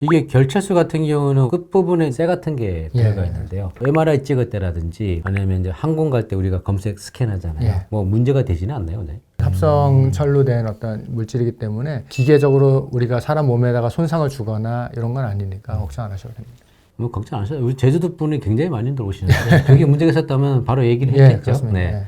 이게 결찰수 같은 경우는 끝부분에 쇠 같은 게 들어가 예. 있는데요. MRI 찍을 때라든지 아니면 이제 항공 갈 때 우리가 검색 스캔하잖아요. 예. 뭐 문제가 되지는 않나요? 네. 합성철로 된 어떤 물질이기 때문에 기계적으로 우리가 사람 몸에다가 손상을 주거나 이런 건 아니니까 걱정 안 하셔도 됩니다. 뭐 걱정 안 하셔도 우리 제주도 분이 굉장히 많이 들어오시는데 그게 문제가 있었다면 바로 얘기를 예, 했겠죠. 그렇습니다. 네. 예.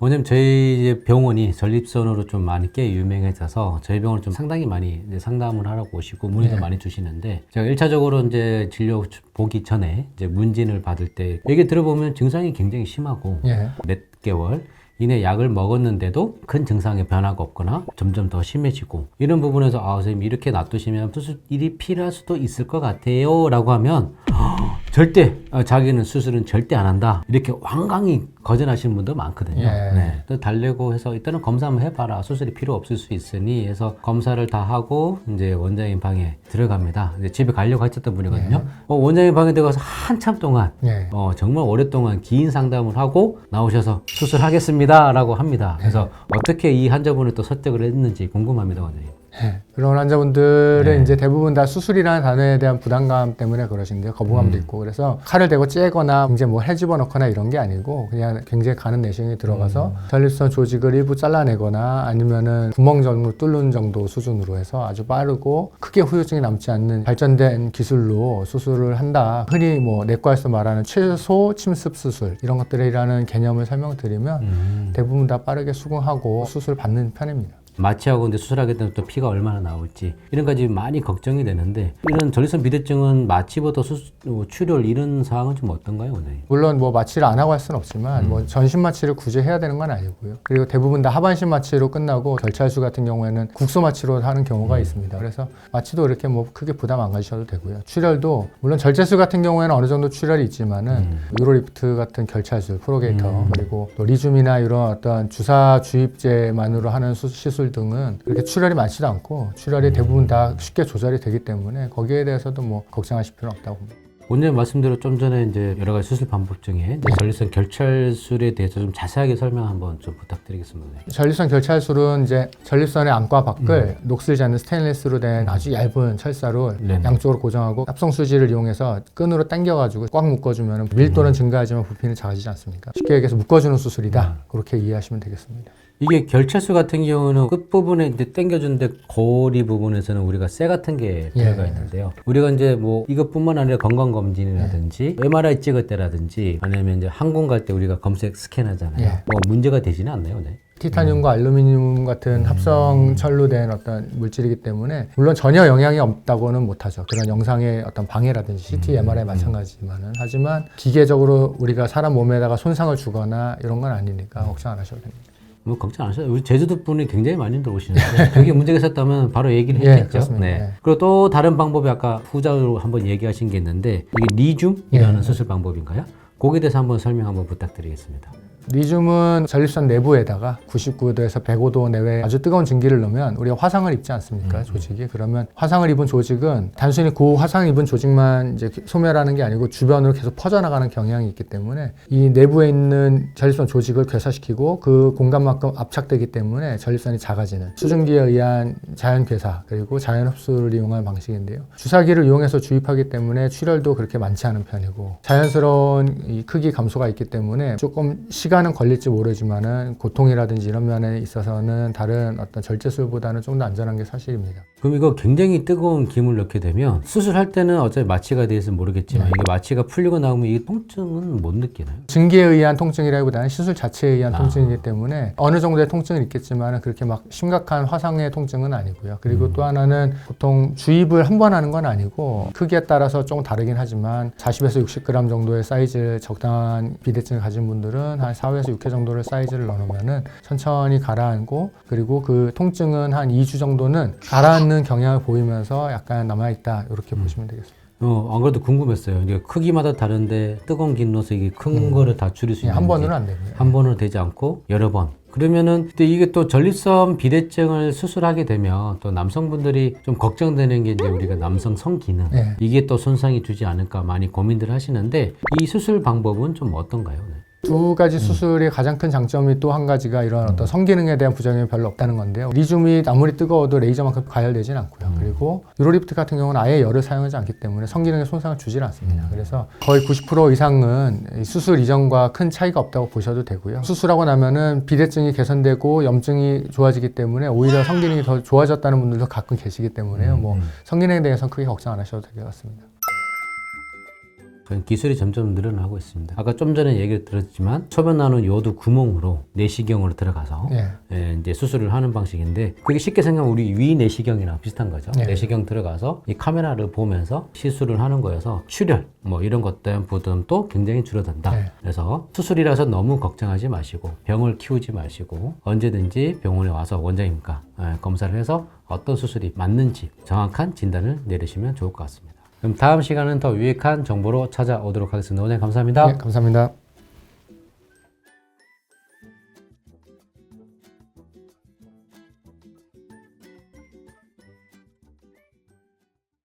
왜냐면 저희 이제 병원이 전립선으로 좀 많이 꽤 유명해져서 저희 병원을 좀 상당히 많이 이제 상담을 하라고 오시고 문의도 많이 주시는데 제가 1차적으로 이제 진료 보기 전에 이제 문진을 받을 때 얘기 들어보면 증상이 굉장히 심하고 예. 몇 개월 이내 약을 먹었는데도 큰 증상의 변화가 없거나 점점 더 심해지고 이런 부분에서 아 선생님 이렇게 놔두시면 수술이 필요할 수도 있을 것 같아요 라고 하면 절대 자기는 수술은 절대 안 한다 이렇게 완강히 거절하시는 분도 많거든요. 예. 네. 또 달래고 해서 일단은 검사 한번 해봐라 수술이 필요 없을 수 있으니 해서 검사를 다 하고 이제 원장님 방에 들어갑니다. 이제 집에 가려고 했었던 분이거든요. 원장님 방에 들어가서 한참 동안 예. 정말 오랫동안 긴 상담을 하고 나오셔서 수술하겠습니다 라고 합니다. 그래서 어떻게 이 환자분을 또 설득을 했는지 궁금합니다, 원장님. 예. 그런 환자분들은 네. 이제 대부분 다 수술이라는 단어에 대한 부담감 때문에 그러신데요. 거부감도 있고. 그래서 칼을 대고 째거나 굉장히 뭐 해집어 넣거나 이런 게 아니고 그냥 굉장히 가는 내시경이 들어가서 전립선 조직을 일부 잘라내거나 아니면은 구멍 정도 뚫는 정도 수준으로 해서 아주 빠르고 크게 후유증이 남지 않는 발전된 기술로 수술을 한다. 흔히 뭐 내과에서 말하는 최소 침습 수술 이런 것들이라는 개념을 설명드리면 대부분 다 빠르게 수긍하고 수술 받는 편입니다. 마취하고 근데 수술하게 되면 또 피가 얼마나 나올지 이런 가지 많이 걱정이 되는데 이런 전립선 비대증은 마취보다 출혈 이런 사항은 좀 어떤가요, 원장님? 물론 뭐 마취를 안 하고 할 수는 없지만 뭐 전신 마취를 굳이 해야 되는 건 아니고요. 그리고 대부분 다 하반신 마취로 끝나고 결찰수 같은 경우에는 국소 마취로 하는 경우가 있습니다. 그래서 마취도 이렇게 뭐 크게 부담 안 가지셔도 되고요. 출혈도 물론 절제술 같은 경우에는 어느 정도 출혈이 있지만은 유로리프트 같은 결찰술, 프로게이터 그리고 또 리줌이나 이런 어떤 주사 주입제만으로 하는 시술 등은 그렇게 출혈이 많지도 않고 출혈이 대부분 다 쉽게 조절이 되기 때문에 거기에 대해서도 뭐 걱정하실 필요는 없다고 봅니다. 원장님 말씀대로 좀 전에 이제 여러 가지 수술 방법 중에 이제 전립선 결찰술에 대해서 좀 자세하게 설명 한번 좀 부탁드리겠습니다. 전립선 결찰술은 이제 전립선의 안과 밖을 녹슬지 않는 스테인리스로 된 아주 얇은 철사로 네네. 양쪽으로 고정하고 합성 수지를 이용해서 끈으로 당겨가지고 꽉 묶어주면 밀도는 증가하지만 부피는 작아지지 않습니까? 쉽게 얘기해서 묶어주는 수술이다. 그렇게 이해하시면 되겠습니다. 이게 결찰수 같은 경우는 끝부분에 이제 당겨주는데 고리 부분에서는 우리가 쇠 같은 게 들어가 있는데요. 우리가 이제 뭐 이것뿐만 아니라 건강검진이라든지 MRI 찍을 때라든지 아니면 이제 항공 갈 때 우리가 검색 스캔하잖아요. 뭐 문제가 되지는 않나요? 네. 티타늄과 알루미늄 같은 합성철로 된 어떤 물질이기 때문에 물론 전혀 영향이 없다고는 못하죠. 그런 영상의 어떤 방해라든지 CT, MRI 마찬가지지만은 하지만 기계적으로 우리가 사람 몸에다가 손상을 주거나 이런 건 아니니까 걱정 안 하셔도 됩니다. 뭐 걱정 안 하셔도 우리 제주도 분이 굉장히 많이 들어오시는데 그게 문제가 있었다면 바로 얘기를 예, 했겠죠. 그렇습니다. 네. 예. 그리고 또 다른 방법이 아까 후자로 한번 얘기하신 게 있는데 이게 리줌이라는 수술 방법인가요? 거기에 대해서 한번 설명 한번 부탁드리겠습니다. 리줌은 전립선 내부에다가 99도에서 105도 내외 아주 뜨거운 증기를 넣으면 우리가 화상을 입지 않습니까? 조직이. 그러면 화상을 입은 조직은 단순히 그 화상을 입은 조직만 이제 소멸하는 게 아니고 주변으로 계속 퍼져나가는 경향이 있기 때문에 이 내부에 있는 전립선 조직을 괴사시키고 그 공간만큼 압착되기 때문에 전립선이 작아지는 수증기에 의한 자연 괴사 그리고 자연 흡수를 이용한 방식인데요. 주사기를 이용해서 주입하기 때문에 출혈도 그렇게 많지 않은 편이고 자연스러운 이 크기 감소가 있기 때문에 조금 시간은 걸릴지 모르지만은 고통이라든지 이런 면에 있어서는 다른 어떤 절제술보다는 좀 더 안전한 게 사실입니다. 그럼 이거 굉장히 뜨거운 김을 넣게 되면 수술할 때는 어차피 마취가 돼서 모르겠지만 이게 마취가 풀리고 나오면 이 통증은 못 느끼나요? 증기에 의한 통증이라기보다는 시술 자체에 의한 통증이기 때문에 어느 정도의 통증은 있겠지만 그렇게 막 심각한 화상의 통증은 아니고요. 그리고 또 하나는 보통 주입을 한 번 하는 건 아니고 크기에 따라서 조금 다르긴 하지만 40에서 60g 정도의 사이즈 적당한 비대증을 가진 분들은 한 4회에서 6회 정도를 사이즈를 넣어놓으면은 천천히 가라앉고 그리고 그 통증은 한 2주 정도는 가라앉는 경향을 보이면서 약간 남아있다 이렇게 보시면 되겠습니다. 안 그래도 궁금했어요. 이게 크기마다 다른데 뜨거운 김 넣어서 이게 큰 거를 다 줄일 수 있는지 한 번으로는 안 됩니다. 한 번으로 되지 않고 여러 번. 그러면은 근데 이게 또 전립선 비대증을 수술하게 되면 또 남성분들이 좀 걱정되는 게 이제 우리가 남성 성기능 이게 또 손상이 주지 않을까 많이 고민들 하시는데 이 수술 방법은 좀 어떤가요? 네. 두 가지 수술의 가장 큰 장점이 또 한 가지가 이런 어떤 성기능에 대한 부작용이 별로 없다는 건데요. 리줌이 아무리 뜨거워도 레이저만큼 가열되진 않고요. 그리고 유로리프트 같은 경우는 아예 열을 사용하지 않기 때문에 성기능에 손상을 주질 않습니다. 그래서 거의 90% 이상은 이 수술 이전과 큰 차이가 없다고 보셔도 되고요. 수술하고 나면은 비대증이 개선되고 염증이 좋아지기 때문에 오히려 성기능이 더 좋아졌다는 분들도 가끔 계시기 때문에요. 뭐 성기능에 대해서는 크게 걱정 안 하셔도 될 것 같습니다. 기술이 점점 늘어나고 있습니다. 아까 좀 전에 얘기를 들었지만 소변 나오는 요도 구멍으로 내시경으로 들어가서 이제 수술을 하는 방식인데 그게 쉽게 생각하면 우리 위 내시경이랑 비슷한 거죠. 내시경 들어가서 이 카메라를 보면서 시술을 하는 거여서 출혈 뭐 이런 것 때문에 부담도 굉장히 줄어든다. 그래서 수술이라서 너무 걱정하지 마시고 병을 키우지 마시고 언제든지 병원에 와서 원장님과 검사를 해서 어떤 수술이 맞는지 정확한 진단을 내리시면 좋을 것 같습니다. 그럼 다음 시간은 더 유익한 정보로 찾아오도록 하겠습니다. 원장님 감사합니다. 네, 감사합니다.